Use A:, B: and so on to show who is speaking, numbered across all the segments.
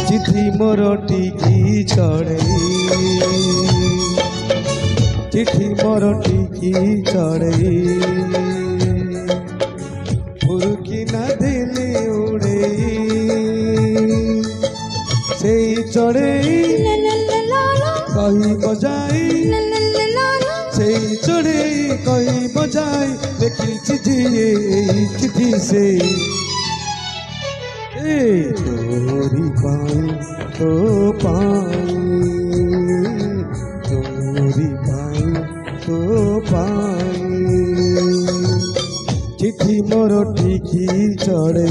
A: चिट्ठी मोर टिकी चढ़े चिट्ठी मोर टिकी चढ़े फुरकी न दिले उड़े से चढ़े कही बजाई से चढ़े कही बजाई देखी चिट्ठी से तोरी पाई तो पाई तोरी पाई तो पाई चिट्ठी मोर टिकी चढ़े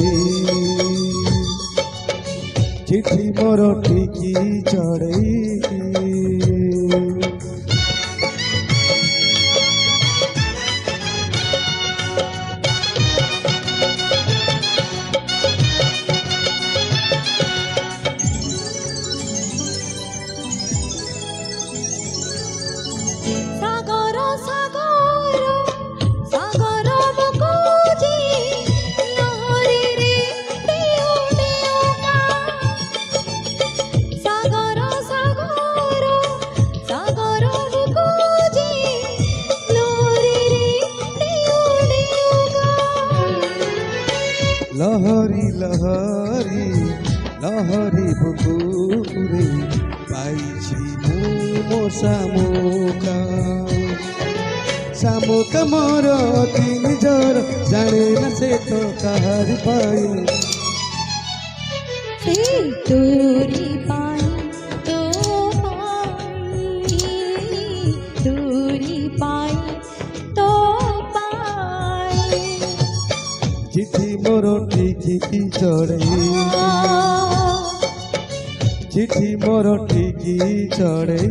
A: चिट्ठी मोर टिकी चढ़े लहरी लहरी लहरी बुकुरे पाइछि मो सामुका सामुका मोर तीन जोर जाने न से तो कहर पाई
B: से तोरी पाई तो पाई तोरी पाई तो पाई
A: चिट्ठी मोर टिकी चढ़े चिट्ठी मोर टिकी चढ़े।